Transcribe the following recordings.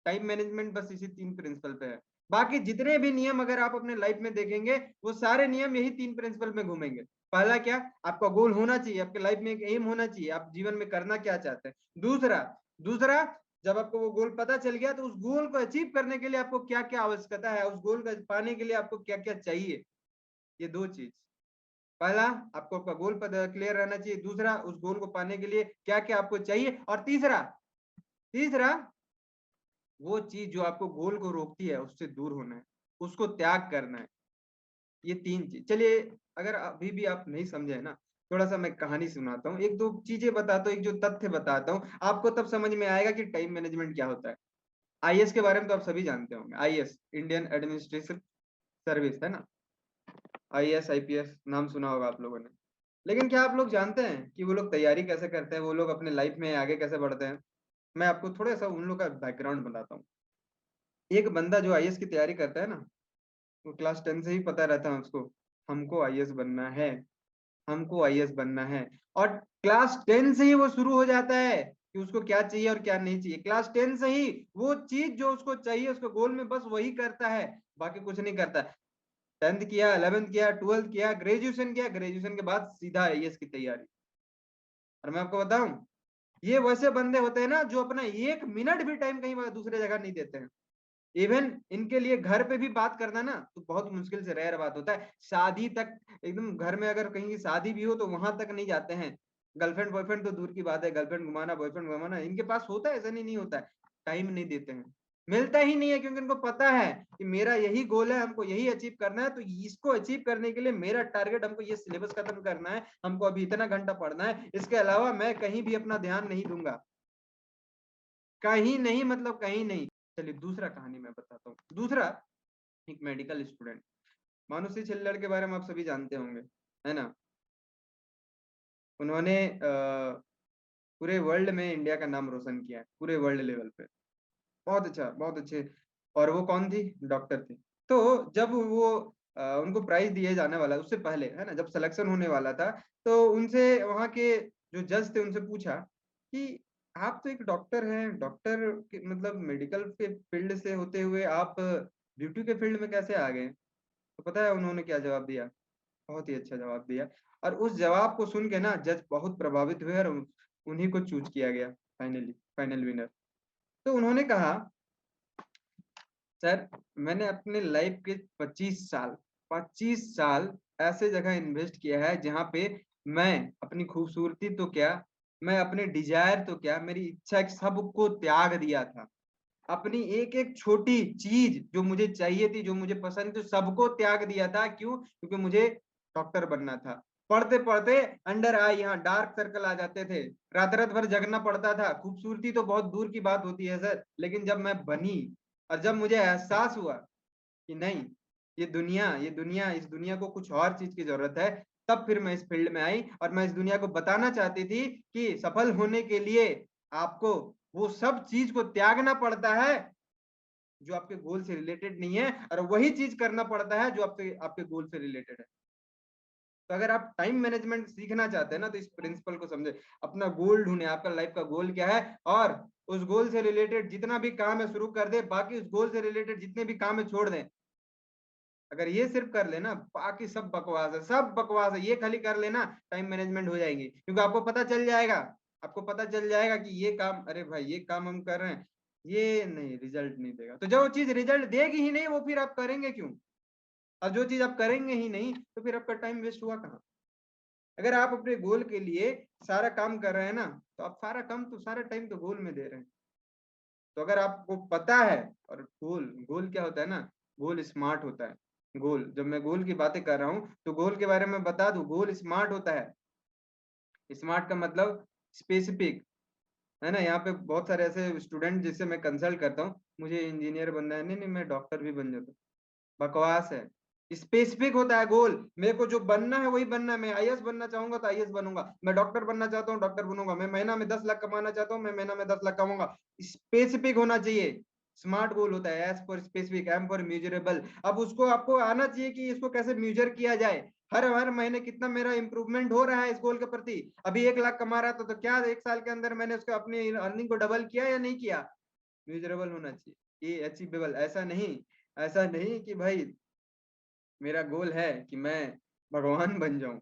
Time management बस इसी 3 principal पे है। बाकी जितने भी नियम अगर आप अपने लाइफ में देखेंगे वो सारे नियम यही 3 प्रिंसिपल में घूमेंगे। पहला क्या, आपका गोल होना चाहिए, आपके लाइफ में एक एम होना चाहिए, आप जीवन में करना क्या चाहते हैं। दूसरा दूसरा जब आपको वो गोल पता चल गया तो उस गोल को अचीव करने के लिए आपको क्या क्या आवश्यकता है, उस गोल को पाने के लिए आपको क्या क्या चाहिए। ये 2 चीज, पहला आपको आपका गोल पता क्लियर रहना चाहिए, दूसरा उस गोल को पाने के लिए क्या क्या आपको चाहिए, और तीसरा तीसरा वो चीज जो आपको गोल को रोकती है उससे दूर होना है, उसको त्याग करना है। ये 3 चीज। चलिए अगर अभी भी आप नहीं समझे ना, थोड़ा सा मैं कहानी सुनाता हूँ, एक दो चीजें बताता हूँ, एक जो तथ्य बताता हूँ, आपको तब समझ में आएगा कि टाइम मैनेजमेंट क्या होता है। आईएएस के बारे में तो आप सभी जानते होंगे, आईएएस इंडियन एडमिनिस्ट्रेशन सर्विस है ना, आईएएस आईपीएस नाम सुना होगा आप लोगों ने। लेकिन क्या आप लोग जानते हैं कि वो लोग तैयारी कैसे करते हैं, वो लोग अपने लाइफ में आगे कैसे बढ़ते हैं। मैं आपको थोड़ा सा उन लोग का बैकग्राउंड बताता हूँ। एक बंदा जो आईएएस की तैयारी करता है ना, वो क्लास 10 से ही पता रहता है उसको, हमको आईएएस बनना है, हमको आईएएस बनना है। और क्लास 10 से ही वो शुरू हो जाता है कि उसको क्या चाहिए और क्या नहीं चाहिए। क्लास 10 से ही वो चीज जो उसको चाहिए उसके गोल में बस वही करता है, बाकी कुछ नहीं करता। 10th किया, 11th किया, 12th किया, ग्रेजुएशन किया, ग्रेजुएशन के बाद सीधा आईएएस की तैयारी। और मैं आपको बताऊं, ये वैसे बंदे होते हैं ना जो अपना 1 मिनट भी टाइम कहीं दूसरे जगह नहीं देते हैं। इवन इनके लिए घर पे भी बात करना ना तो बहुत मुश्किल से रेयर बात होता है। शादी तक, एकदम घर में अगर कहीं की शादी भी हो तो वहां तक नहीं जाते हैं। गर्लफ्रेंड बॉयफ्रेंड तो दूर की बात है, गर्लफ्रेंड घुमाना बॉयफ्रेंड घुमाना इनके पास होता है, ऐसा नहीं होता है। टाइम नहीं देते हैं, मिलता ही नहीं है, क्योंकि इनको पता है कि मेरा यही गोल है, हमको यही अचीव करना है, तो इसको अचीव करने के लिए मेरा टारगेट, हमको ये सिलेबस खत्म करना है, हमको अभी इतना घंटा पढ़ना है, इसके अलावा मैं कहीं भी अपना ध्यान नहीं दूंगा, कहीं नहीं, मतलब कहीं नहीं। चलिए दूसरा कहानी मैं बताता हूँ। दूसरा, एक मेडिकल स्टूडेंट, मानुषी छिल्लर के बारे में आप सभी जानते होंगे, है ना। उन्होंने पूरे वर्ल्ड में इंडिया का नाम रोशन किया है, पूरे वर्ल्ड लेवल पे, बहुत अच्छा, बहुत अच्छे। और वो कौन थी, डॉक्टर थी। तो जब वो उनको प्राइज दिए जाने वाला, उससे पहले है ना, जब सिलेक्शन होने वाला था, तो उनसे वहाँ के जो जज थे उनसे पूछा कि आप तो एक डॉक्टर हैं, डॉक्टर मतलब मेडिकल के फील्ड से होते हुए आप ब्यूटी के फील्ड में कैसे आ गए। तो पता है उन्होंने क्या जवाब दिया, बहुत ही अच्छा जवाब दिया। और उस जवाब को सुन के ना जज बहुत प्रभावित हुए और उन्हीं को चूज किया गया फाइनली, फाइनल विनर। तो उन्होंने कहा, सर मैंने अपने लाइफ के 25 साल ऐसे जगह इन्वेस्ट किया है जहां पे मैं अपनी खूबसूरती तो क्या, मैं अपने डिजायर तो क्या, मेरी इच्छा सबको त्याग दिया था। अपनी एक एक छोटी चीज जो मुझे चाहिए थी, जो मुझे पसंद थी, सबको त्याग दिया था। क्यों? क्योंकि मुझे डॉक्टर बनना था। पढ़ते पढ़ते अंडर आई, यहाँ डार्क सर्कल आ जाते थे, रात रात भर जगना पड़ता था। खूबसूरती तो बहुत दूर की बात होती है सर, लेकिन जब मैं बनी और जब मुझे एहसास हुआ कि नहीं, ये दुनिया इस दुनिया को कुछ और चीज की जरूरत है, तब फिर मैं इस फील्ड में आई। और मैं इस दुनिया को बताना चाहती थी कि सफल होने के लिए आपको वो सब चीज को त्यागना पड़ता है जो आपके गोल से रिलेटेड नहीं है, और वही चीज करना पड़ता है जो आपके आपके गोल से रिलेटेड है। तो अगर आप टाइम मैनेजमेंट सीखना चाहते हैं ना, तो इस प्रिंसिपल को समझे, अपना गोल ढूंढे, आपका लाइफ का गोल क्या है, और उस गोल से रिलेटेड जितना भी काम है शुरू कर दे, बाकी उस गोल से रिलेटेड जितने भी काम है छोड़ दें। अगर ये सिर्फ कर लेना, बाकी सब बकवास है, सब बकवास है, ये खाली कर लेना, टाइम मैनेजमेंट हो जाएगी। क्योंकि आपको पता चल जाएगा, आपको पता चल जाएगा कि ये काम, अरे भाई ये काम हम कर रहे हैं, ये नहीं रिजल्ट नहीं देगा। तो जो चीज रिजल्ट देगी ही नहीं वो फिर आप करेंगे क्यों? और जो चीज आप करेंगे ही नहीं तो फिर आपका टाइम वेस्ट हुआ कहाँ? अगर आप अपने गोल के लिए सारा काम कर रहे हैं ना, तो आप सारा काम तो सारा टाइम तो गोल में दे रहे हैं। तो अगर आपको पता है, और गोल गोल क्या होता है ना, गोल स्मार्ट होता है। गोल, जब मैं गोल की बातें कर रहा हूँ तो गोल के बारे में बता दूं, गोल स्मार्ट होता है। स्मार्ट का मतलब स्पेसिफिक, है ना। यहाँ पे बहुत सारे ऐसे स्टूडेंट जिससे मैं कंसल्ट करता हूँ, मुझे इंजीनियर बनना है, नहीं नहीं मैं डॉक्टर भी बन जाता हूँ, बकवास है। स्पेसिफिक होता है गोल, मेरे को जो बनना है वही बनना है। मैं आईएएस बनना चाहूंगा तो आईएएस बनूंगा, मैं डॉक्टर बनना चाहता हूँ डॉक्टर बनूंगा, मैं महीना में 10 लाख कमाना चाहता हूँ मैं महीना में 10 लाख कमाऊंगा। स्पेसिफिक होना चाहिए। स्मार्ट गोल होता है S for specific, M for measurable. अब उसको आपको आना चाहिए कि इसको कैसे म्यूजर किया जाए, हर हर महीने कितना मेरा इंप्रूवमेंट हो रहा है इस गोल के प्रति। अभी 1 लाख कमा रहा था तो क्या 1 साल के अंदर मैंने उसको अपनी अर्निंग को डबल किया या नहीं किया? म्यूजरेबल होना चाहिए, ये अचीवेबल। ऐसा नहीं कि भाई मेरा गोल है कि मैं भगवान बन जाऊं।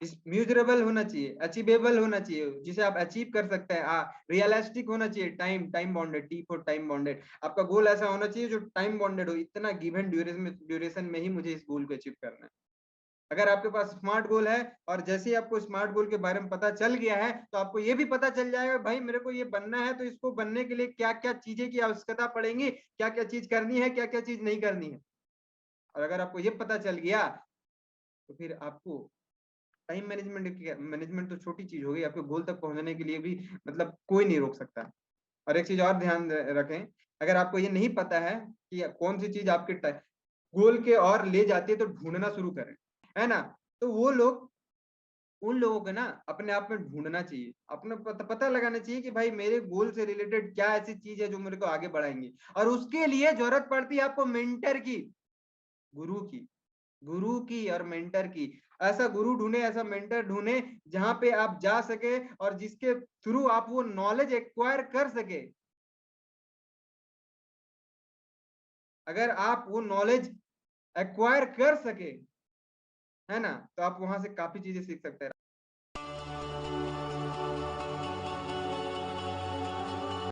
इस म्यूजरेबल होना चाहिए, अचीवेबल होना चाहिए, जिसे आप अचीव कर सकते हैं। रियलिस्टिक होना चाहिए, time bonded, T for time bonded. आपका गोल ऐसा होना चाहिए जो टाइम बॉन्डेड हो, इतना गिवन ड्यूरेशन में ही मुझे इस गोल को अचीव करना है। अगर आपके पास स्मार्ट गोल है और जैसे ही आपको स्मार्ट गोल के बारे में पता चल गया है, तो आपको ये भी पता चल जाएगा भाई मेरे को ये बनना है, तो इसको बनने के लिए क्या क्या चीजें की आवश्यकता पड़ेगी, क्या क्या चीज करनी है, क्या क्या चीज नहीं करनी है। और अगर आपको ये पता चल गया, तो फिर आपको टाइम मैनेजमेंट तो छोटी चीज हो गई, आपके गोल तक पहुंचने के लिए भी मतलब कोई नहीं रोक सकता। और एक चीज और ध्यान रखें, अगर आपको ये नहीं पता है कि कौन सी चीज आपके गोल के और ले जाती है, तो ढूंढना शुरू करें, है ना। तो वो लोग, उन लोगों को ना अपने आप में ढूंढना चाहिए, अपने पता लगाना चाहिए कि भाई मेरे गोल से रिलेटेड क्या ऐसी चीज है जो मेरे को आगे बढ़ाएंगी। और उसके लिए जरूरत पड़ती है आपको मेंटर की, गुरु की, गुरु की और मेंटर की। ऐसा गुरु ढूंढे, ऐसा मेंटर ढूंढे जहां पे आप जा सके और जिसके थ्रू आप वो नॉलेज एक्वायर कर सके। अगर आप वो नॉलेज एक्वायर कर सके, है ना, तो आप वहां से काफी चीजें सीख सकते हैं।